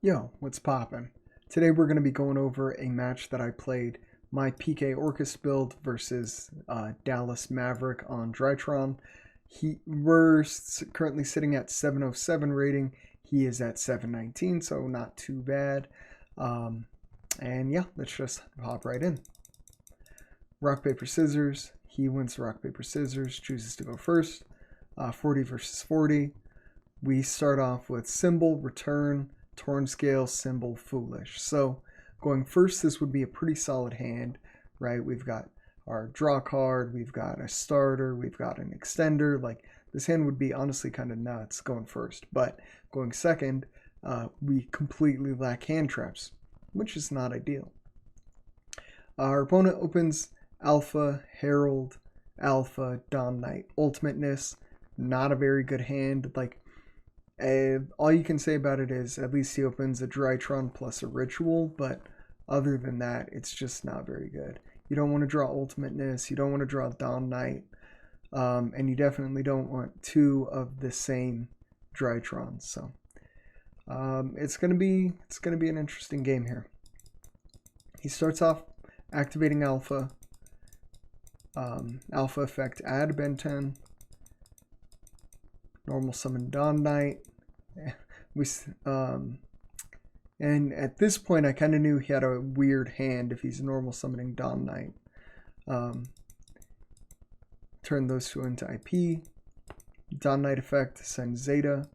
Yo, what's poppin'? Today we're going to be going over a match that I played, my PK Orcust build versus Dallas Maverick on Drytron. We're currently sitting at 707 rating. He is at 719, so not too bad. And yeah, let's just hop right in. Rock, paper, scissors. He wins rock, paper, scissors, chooses to go first. 40 versus 40. We start off with symbol, return, torn scale, symbol, foolish. So going first, this would be a pretty solid hand, right? We've got our draw card, we've got a starter, we've got an extender. Like, this hand would be honestly kind of nuts going first, but going second, we completely lack hand traps, which is not ideal. Our opponent opens Alpha, Herald, Alpha, Dawn Knight, Ultimateness. Not a very good hand. Like, all you can say about it is at least he opens a Drytron plus a Ritual, but other than that, it's just not very good. You don't want to draw Ultimateness, you don't want to draw Dawn Knight, and you definitely don't want two of the same Drytrons. So it's gonna be an interesting game here. He starts off activating Alpha. Alpha effect, add Ben 10. Normal summon Dawn Knight. And at this point, I kind of knew he had a weird hand if he's normal summoning Dawn Knight. Turn those two into IP. Dawn Knight effect, send Zeta.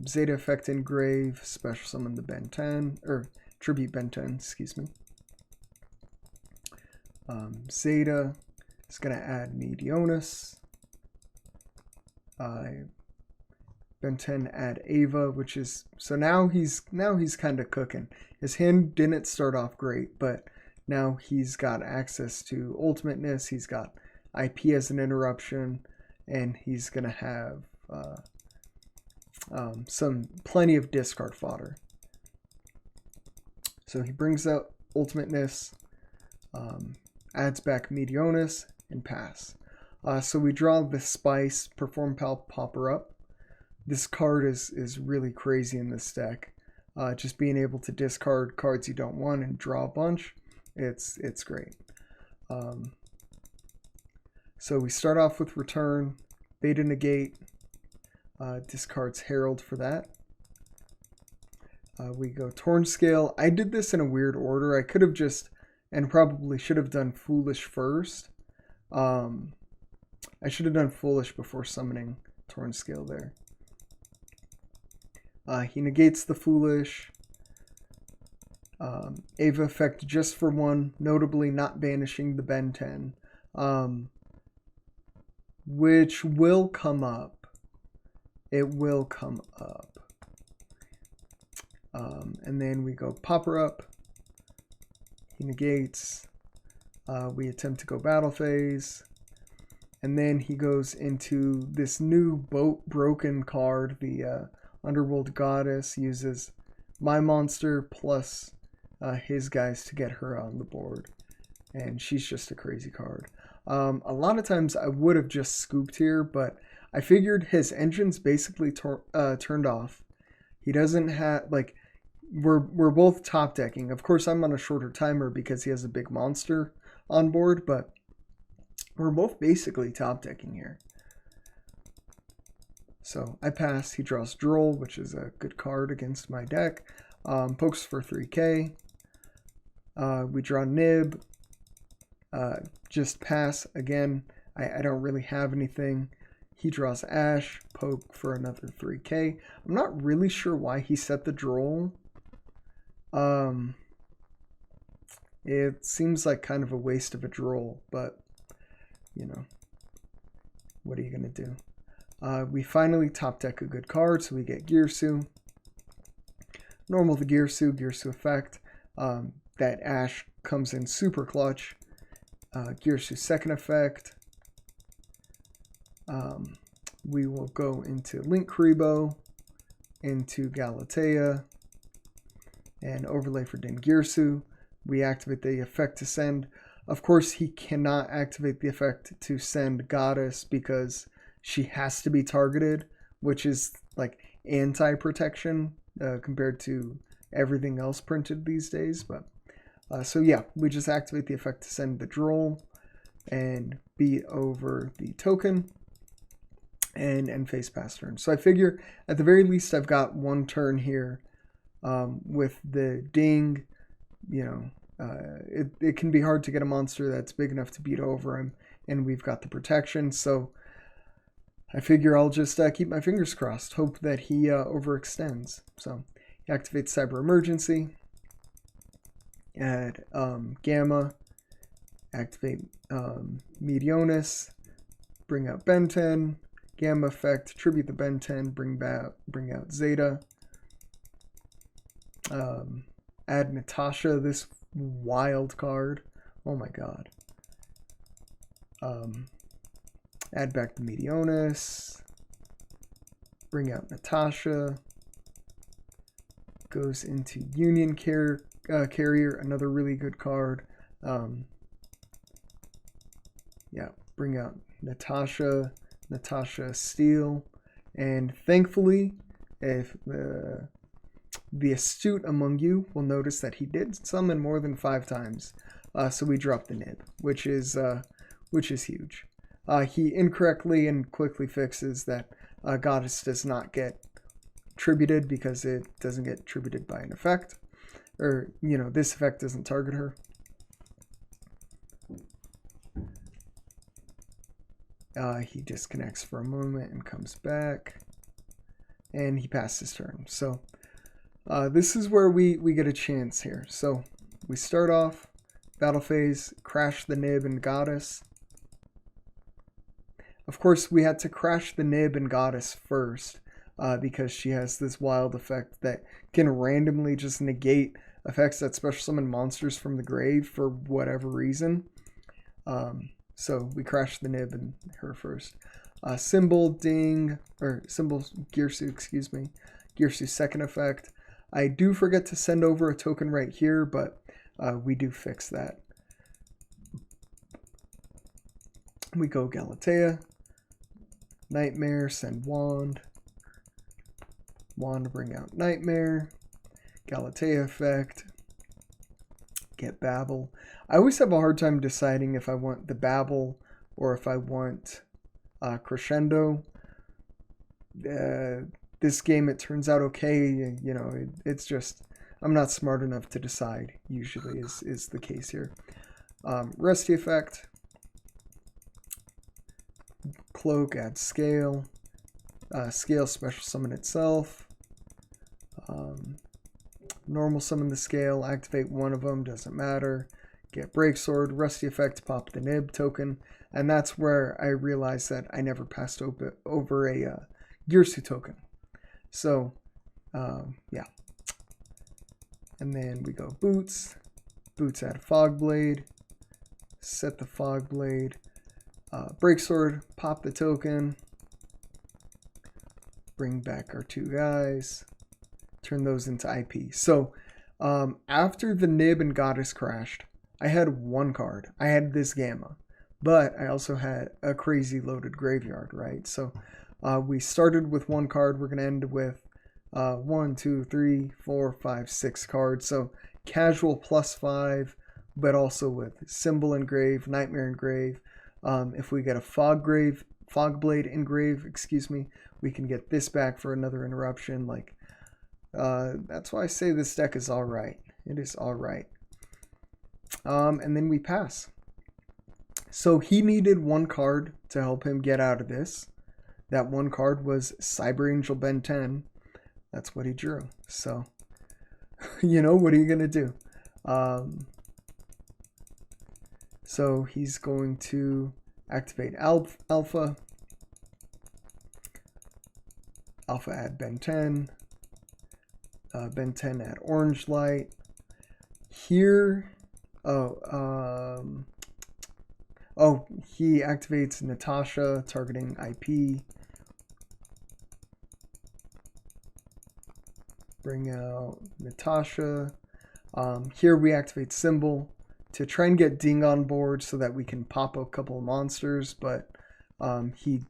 Zeta effect engrave, special summon the Ben 10, or tribute Ben 10, excuse me. Zeta is going to add Medionis. Ben 10 add Ava, which is, so now he's kind of cooking. His hand didn't start off great, but now he's got access to Ultimateness, he's got IP as an interruption, and he's gonna have plenty of discard fodder. So he brings out Ultimateness, adds back Medionis, and pass. So we draw the Spice, Perform Pal, Popper Up. This card is really crazy in this deck. Just being able to discard cards you don't want and draw a bunch, it's great. So we start off with Return, Beta Negate, discards Herald for that. We go Torn Scale. I did this in a weird order. I could have just, and probably should have done Foolish first. I should have done Foolish before summoning Torn Scale there. He negates the Foolish. Ava effect just for one, notably not banishing the Ben 10, which will come up. It will come up. And then we go Popper Up. He negates. We attempt to go Battle Phase. And then he goes into this new Broken card, the Underworld Goddess, uses my monster plus his guys to get her on the board. And she's just a crazy card. A lot of times I would have just scooped here, but I figured his engine's basically turned off. He doesn't have, like, we're both top decking. Of course, I'm on a shorter timer because he has a big monster on board, but we're both basically top decking here. So I pass, he draws Droll, which is a good card against my deck. Pokes for 3k. We draw Nib. Just pass again. I don't really have anything. He draws Ash, poke for another 3k. I'm not really sure why he set the Droll. It seems like kind of a waste of a Droll, but you know, what are you gonna do? We finally top deck a good card, so we get Girsu. Normal the Girsu effect. That Ash comes in super clutch. Girsu second effect. We will go into Link Kribo, into Galatea, and overlay for Din Girsu. We activate the effect to send. Of course, he cannot activate the effect to send Goddess because she has to be targeted, which is like anti-protection compared to everything else printed these days. But so yeah, we just activate the effect to send the droll and beat over the token and end phase pass turn. So I figure at the very least I've got one turn here with the ding. You know, it can be hard to get a monster that's big enough to beat over him, and we've got the protection. So I figure I'll just keep my fingers crossed, hope that he overextends. So he activates Cyber Emergency, add Gamma, activate Meteonis, bring out Ben 10, Gamma effect, tribute the Ben 10, bring out Zeta, add Natasha, this wild card. Oh my god. Add back the Meteonis, bring out Natasha, goes into Union Carrier, another really good card. Yeah, bring out Natasha Steele, and thankfully, if the astute among you will notice that he did summon more than 5 times, so we dropped the nib, which is huge. He incorrectly and quickly fixes that Goddess does not get tributed because it doesn't get tributed by an effect, or you know, this effect doesn't target her. He disconnects for a moment and comes back, and he passed his turn. So this is where we get a chance here. So we start off battle phase, crash the nib and Goddess. Of course, we had to crash the nib and Goddess first because she has this wild effect that can randomly just negate effects that special summon monsters from the grave for whatever reason. So we crashed the nib and her first. Symbol Girsu, excuse me. Girsu's second effect. I do forget to send over a token right here, but we do fix that. We go Galatea. Nightmare, send Wand. Wand, bring out Nightmare. Galatea effect. Get Babel. I always have a hard time deciding if I want the Babel or if I want Crescendo. This game, it turns out okay. You know, it's just, I'm not smart enough to decide, usually is the case here. Rusty effect. Cloak, add Scale. Scale, special summon itself. Normal summon the Scale, activate one of them, doesn't matter. Get Breaksword, Rusty effect, pop the nib token. And that's where I realized that I never passed over a Girsu token. So, yeah. And then we go Boots. Boots add Fog Blade. Set the Fog Blade. Breaksword, pop the token. Bring back our 2 guys. Turn those into IP. So, after the nib and Goddess crashed, I had 1 card. I had this Gamma. But I also had a crazy loaded graveyard, right? So, we started with 1 card. We're going to end with 1, 2, 3, 4, 5, 6 cards. So, casual +5, but also with Symbol Engrave, Nightmare Engrave. If we get a Fog Blade Engrave, excuse me, we can get this back for another interruption. Like, that's why I say this deck is alright. It is alright. And then we pass. So he needed 1 card to help him get out of this. That 1 card was Cyber Angel Ben 10. That's what he drew. So, you know, what are you going to do? So he's going to activate Alpha. Alpha add Ben 10. Ben 10 add Orange Light. Here, he activates Natasha, targeting IP. Bring out Natasha. Here we activate Symbol to try and get Ding on board so that we can pop a couple of monsters, but he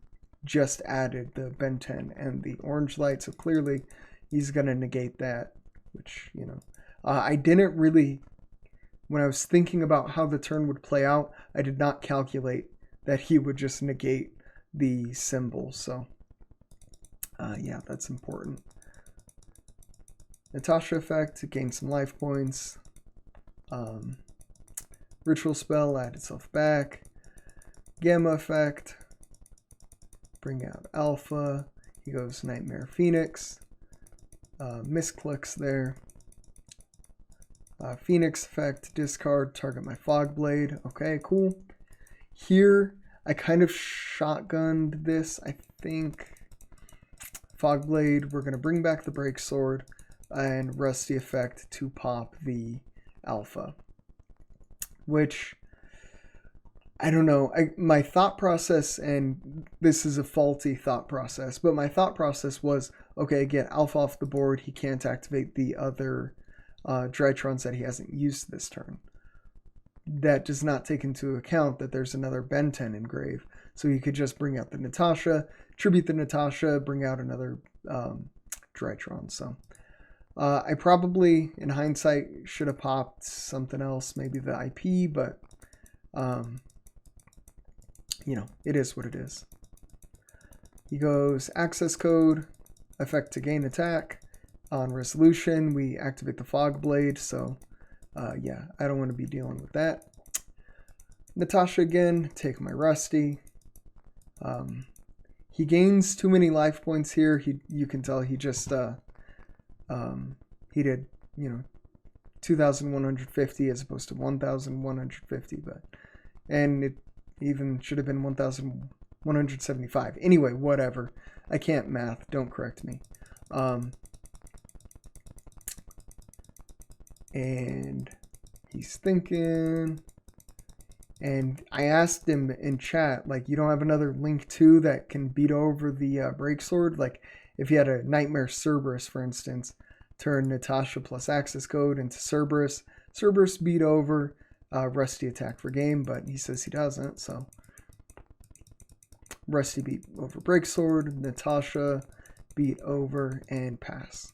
just added the Ben 10 and the Orange Light, so clearly he's going to negate that, which, you know, I didn't really, when I was thinking about how the turn would play out, I did not calculate that he would just negate the symbol. So, yeah, that's important. Natasha effect to gain some life points. Ritual spell, add itself back. Gamma effect, bring out Alpha. He goes Nightmare Phoenix. Misclicks there. Phoenix effect, discard, target my Fog Blade. Okay, cool. Here, I kind of shotgunned this. I think Fog Blade, we're going to bring back the Break Sword and Rusty effect to pop the Alpha. Which, I don't know, my thought process, and this is a faulty thought process, but my thought process was, okay, get Alpha off the board, he can't activate the other Drytrons that he hasn't used this turn. That does not take into account that there's another Ben 10 in grave. So he could just bring out the Natasha, tribute the Natasha, bring out another Drytron. So I probably, in hindsight, should have popped something else, maybe the IP, but you know, it is what it is. He goes access code, effect to gain attack. On resolution, we activate the Fog Blade, so yeah, I don't want to be dealing with that. Natasha again, take my Rusty. He gains too many life points here. You can tell he just he did, you know, 2,150 as opposed to 1,150, but and it even should have been 1,175. Anyway, whatever. I can't math. Don't correct me. And he's thinking, and I asked him in chat, like, you don't have another Link 2 that can beat over the Break Sword? Like, if you had a Nightmare Cerberus, for instance, turn Natasha plus access code into Cerberus. Cerberus beat over Rusty attack for game, but he says he doesn't, so Rusty beat over Break Sword, Natasha beat over, and pass.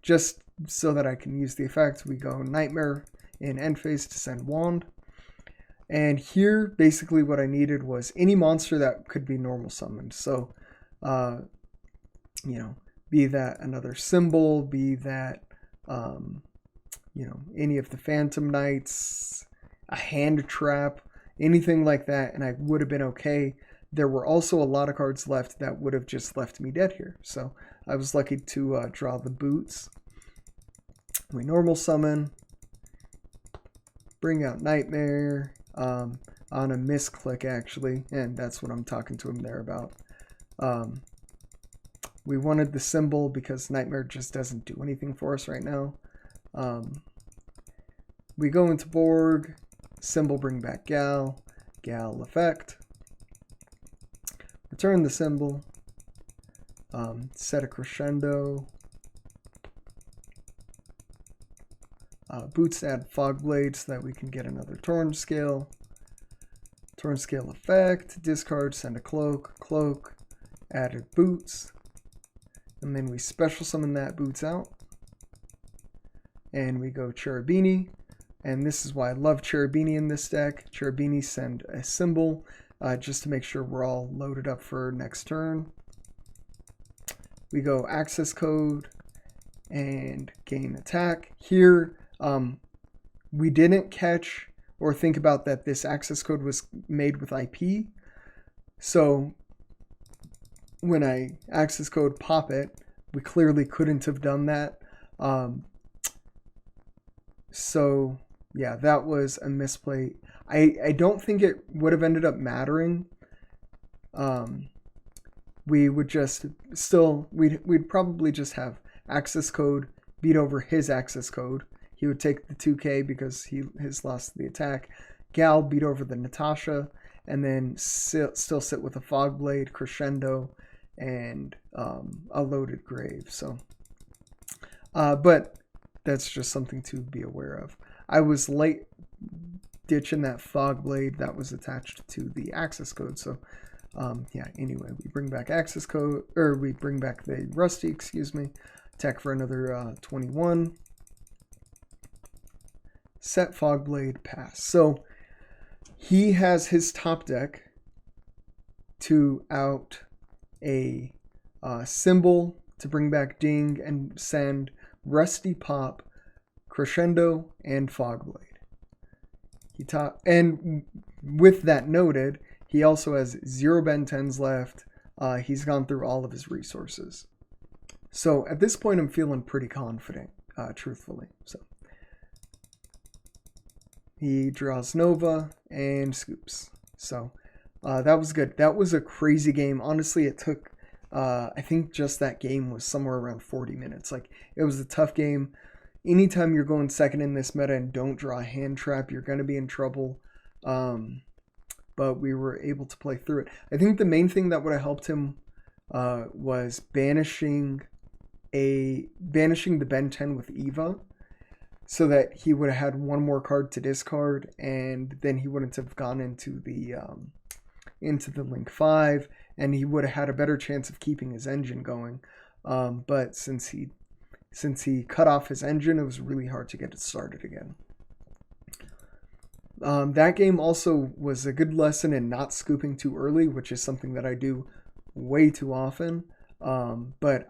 Just so that I can use the effect, we go Nightmare in end phase to send Wand. And here, basically what I needed was any monster that could be normal summoned. So, you know, be that another symbol, be that, you know, any of the Phantom Knights, a hand trap, anything like that, and I would have been okay. There were also a lot of cards left that would have just left me dead here. So I was lucky to draw the boots. We normal summon, bring out Nightmare on a misclick actually, and that's what I'm talking to him there about. We wanted the symbol because Nightmare just doesn't do anything for us right now. We go into Borg, symbol bring back Gal, Gal effect, return the symbol, set a crescendo, boots add Fog Blade so that we can get another Torn Scale. Torn Scale effect, discard, send a cloak, cloak, added boots, and then we special summon that boots out. And we go Cherubini, and this is why I love Cherubini in this deck. Cherubini send a symbol just to make sure we're all loaded up for next turn. We go access code and gain attack. Here, we didn't catch or think about that this access code was made with IP. So when I access code pop it, we clearly couldn't have done that. So yeah, that was a misplay. I don't think it would have ended up mattering. We would just still, we'd probably just have access code beat over his access code. He would take the 2K because he has lost the attack. Gal beat over the Natasha, and then still sit with a Fog Blade, Crescendo, and a loaded Grave. So, but that's just something to be aware of. I was late ditching that Fog Blade that was attached to the access code, so Yeah, anyway, we bring back access code, or we bring back the Rusty, excuse me. Attack for another 21. Set Fogblade, pass. So he has his top deck to out a symbol to bring back Ding and send Rusty, Pop, Crescendo, and Fogblade. And with that noted, he also has 0 Ben 10s left. He's gone through all of his resources. So at this point, I'm feeling pretty confident, truthfully. So he draws Nova and scoops. So that was good. That was a crazy game. Honestly, it took, I think just that game was somewhere around 40 minutes. Like, it was a tough game. Anytime you're going second in this meta and don't draw a hand trap, you're going to be in trouble. But we were able to play through it. I think the main thing that would have helped him was banishing the Ben 10 with Eva, so that he would have had one more card to discard, and then he wouldn't have gone into the Link 5, and he would have had a better chance of keeping his engine going. But since he cut off his engine, it was really hard to get it started again. That game also was a good lesson in not scooping too early, which is something that I do way too often. But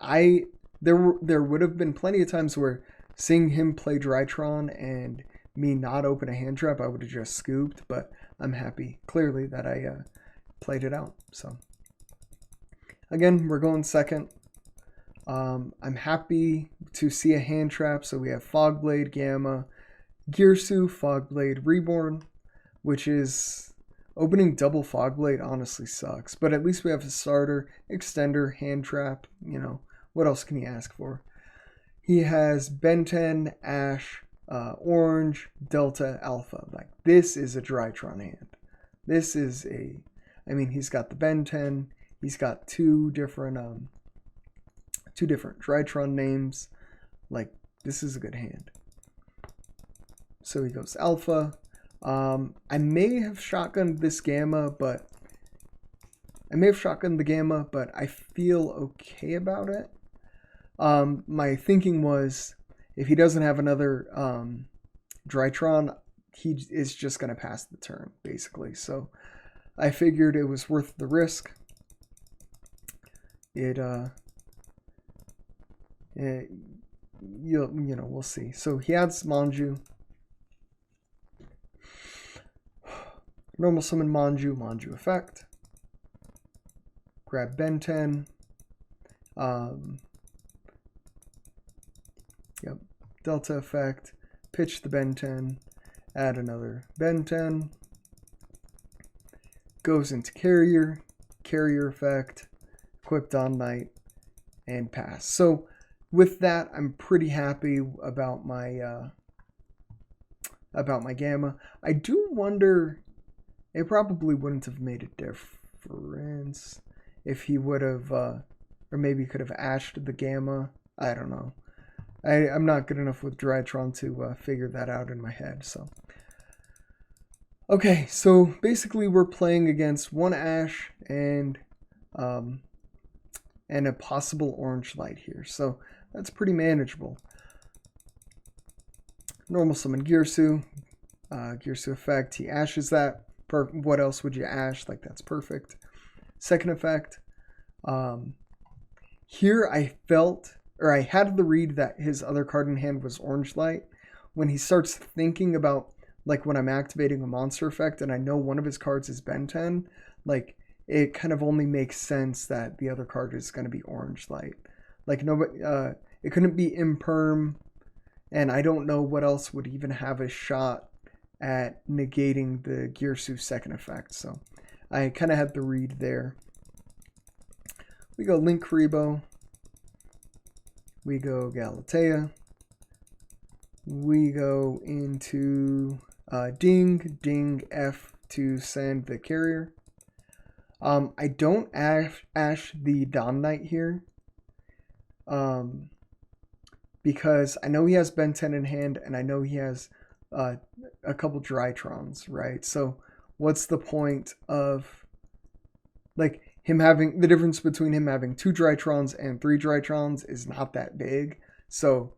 there would have been plenty of times where seeing him play Drytron and me not open a hand trap, I would have just scooped. But I'm happy, clearly, that I played it out. So again, we're going second. I'm happy to see a hand trap. So we have Fogblade, Gamma, Girsu, Fogblade, Reborn, which is opening double Fogblade honestly sucks. But at least we have a starter, extender, hand trap. You know, what else can you ask for? He has Ben 10, Ash, Orange, Delta, Alpha. Like, this is a Drytron hand. This is I mean, he's got the Ben 10. He's got two different Drytron names. Like, this is a good hand. So he goes Alpha. I may have shotgunned this Gamma, but I feel okay about it. My thinking was, if he doesn't have another Drytron, he is just going to pass the turn, basically. So I figured it was worth the risk. We'll see. So he adds Manju. Normal summon Manju effect. Grab Ben 10. Delta effect. Pitch the Ben 10. Add another Ben 10. Goes into Carrier. Carrier effect. Equip Dawn Knight. And pass. So with that, I'm pretty happy about my Gamma. I do wonder, it probably wouldn't have made a difference if he would have, or maybe could have ashed the Gamma. I don't know. I'm not good enough with Drytron to figure that out in my head. So, okay, so basically we're playing against one Ash and a possible Orange Light here. So that's pretty manageable. Normal summon Girsu. Girsu effect. He ashes that. What else would you ash? Like, that's perfect. Second effect. Here I felt, or I had the read that his other card in hand was Orange Light. When he starts thinking about, like, when I'm activating a monster effect and I know one of his cards is Ben 10, like, it kind of only makes sense that the other card is going to be Orange Light. Like, nobody, it couldn't be Imperm, and I don't know what else would even have a shot at negating the Girsu second effect. So I kind of had the read there. We go Link Karibo. We go Galatea. We go into Ding F to send the carrier. I don't ash the Dawn Knight here. Because I know he has Ben 10 in hand, and I know he has a couple Drytrons, right? So what's the point of like him having the difference between him having 2 Drytrons and 3 Drytrons is not that big. So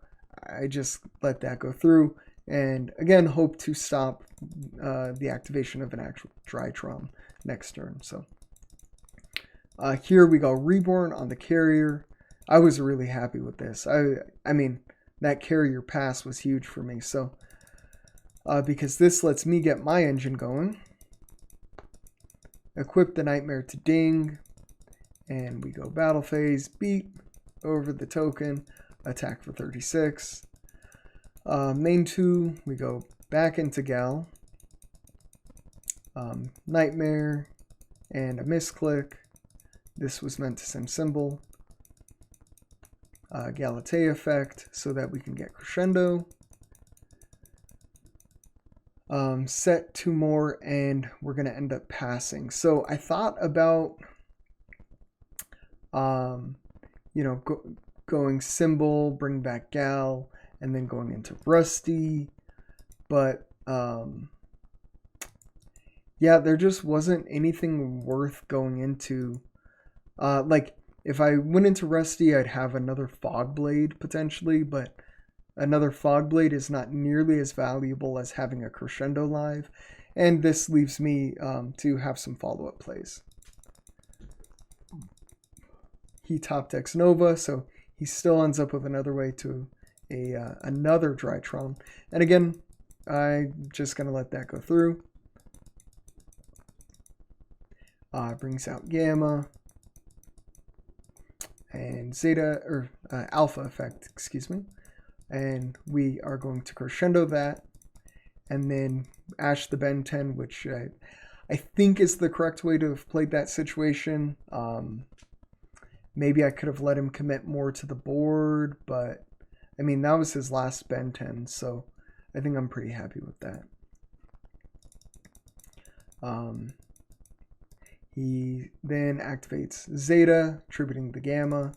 I just let that go through, and again hope to stop the activation of an actual Drytron next turn. So here we go, Reborn on the carrier. I was really happy with this. I mean, that carrier pass was huge for me. So because this lets me get my engine going. Equip the Nightmare to ding, and we go battle phase, beat over the token, attack for 36. Main 2, we go back into Gal, Nightmare, and a misclick. This was meant to send symbol. Galatea effect so that we can get crescendo. Set 2 more, and we're going to end up passing. So I thought about, you know, going symbol, bring back Gal, and then going into Rusty. But, yeah, there just wasn't anything worth going into. Like, if I went into Rusty, I'd have another Fog Blade potentially, but another Fog Blade is not nearly as valuable as having a Crescendo live, and this leaves me to have some follow-up plays. He top decks Nova, so he still ends up with another way to another Drytron. And again, I'm just going to let that go through. Brings out Gamma and Zeta, or Alpha effect, excuse me. And we are going to crescendo that, and then Ash the Ben 10, which I think is the correct way to have played that situation. Maybe I could have let him commit more to the board, but I mean, that was his last Ben 10, so I think I'm pretty happy with that. He then activates Zeta, tributing the Gamma.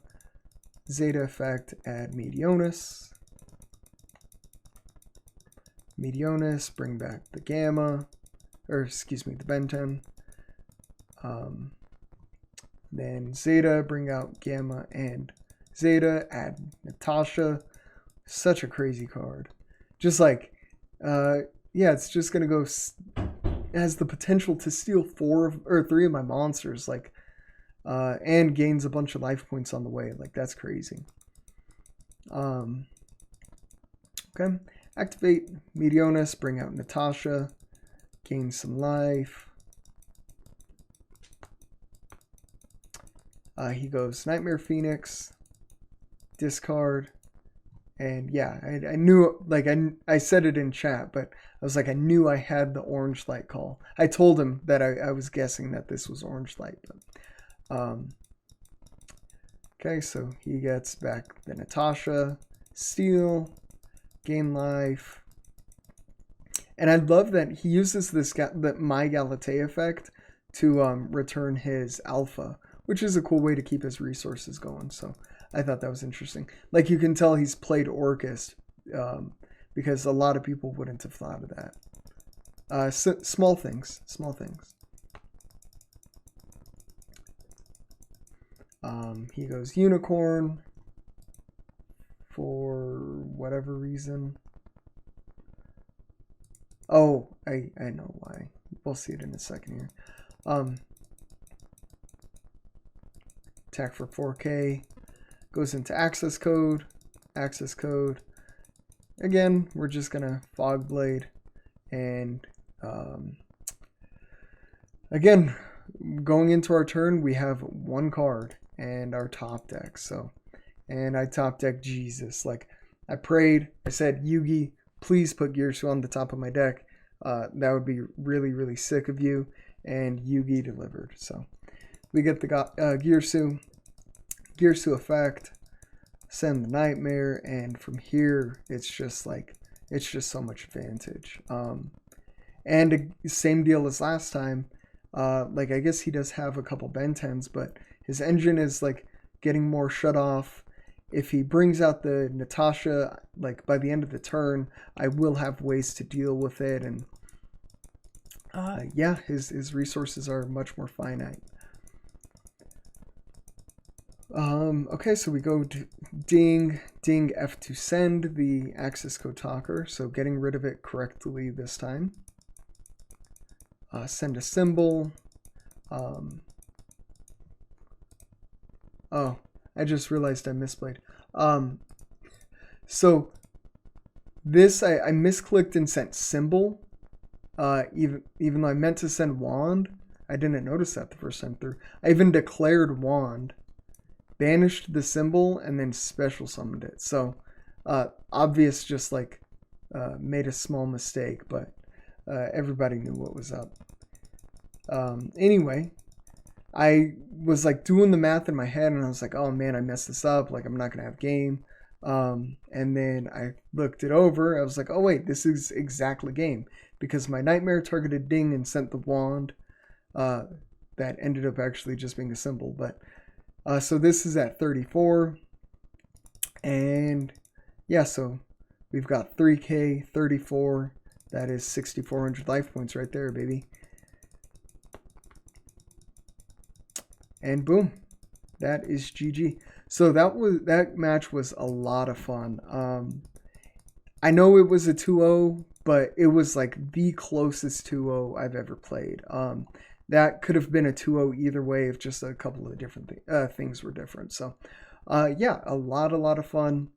Zeta effect, add Meteonis. Meteonis, bring back the Gamma, or excuse me, the Ben 10. Then Zeta, bring out Gamma and Zeta, add Natasha. Such a crazy card. Just like, yeah, it's just gonna go. It has the potential to steal 3 of my monsters, like, and gains a bunch of life points on the way. Like, that's crazy. Okay. Activate Meteonis, bring out Natasha, gain some life. He goes Nightmare Phoenix, discard, and yeah, I knew, like, I said it in chat, but I was like, I knew I had the orange light call. I told him that I was guessing that this was orange light, but, okay, so he gets back the Natasha, steal, gain life, and I love that he uses my Galatea effect to return his alpha, which is a cool way to keep his resources going. So I thought that was interesting. Like, you can tell he's played Orcust, because a lot of people wouldn't have thought of that. Small things. He goes Unicorn for whatever reason. Oh, I know why. We'll see it in a second here. Attack for 4K. Goes into access code. Again, we're just gonna Fog Blade, and again, going into our turn, we have 1 card and our top deck. So, and I top deck Jesus. Like, I prayed. I said, Yugi, please put Girsu on the top of my deck. That would be really, really sick of you. And Yugi delivered. So we get the Girsu effect, send the Nightmare, and from here it's just so much advantage. And same deal as last time. Like, I guess he does have a couple Ben 10s, but his engine is like getting more shut off. If he brings out the Natasha, like, by the end of the turn, I will have ways to deal with it, and yeah, his resources are much more finite. Okay, so we go to ding, ding F to send the access code talker. So getting rid of it correctly this time. Send a symbol. Oh, I just realized I misplayed. So this, I misclicked and sent symbol. Even though I meant to send wand, I didn't notice that the first time through. I even declared wand, banished the symbol, and then special summoned it. So obvious, just like made a small mistake, but everybody knew what was up. Anyway, I was like doing the math in my head, and I was like, oh man, I messed this up. Like, I'm not gonna have game. And then I looked it over. I was like, oh wait, this is exactly game, because my nightmare targeted ding and sent the wand. That ended up actually just being a symbol. But so this is at 34, and yeah, so we've got 3K 34. That is 6,400 life points right there, baby. And boom, that is GG. So that match was a lot of fun. I know it was a 2-0, but it was like the closest 2-0 I've ever played. That could have been a 2-0 either way if just a couple of different things were different. So yeah, a lot of fun.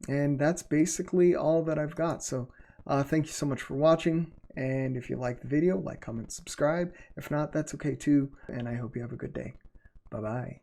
And that's basically all that I've got. So thank you so much for watching. And if you like the video, like, comment, subscribe. If not, that's okay too. And I hope you have a good day. Bye-bye.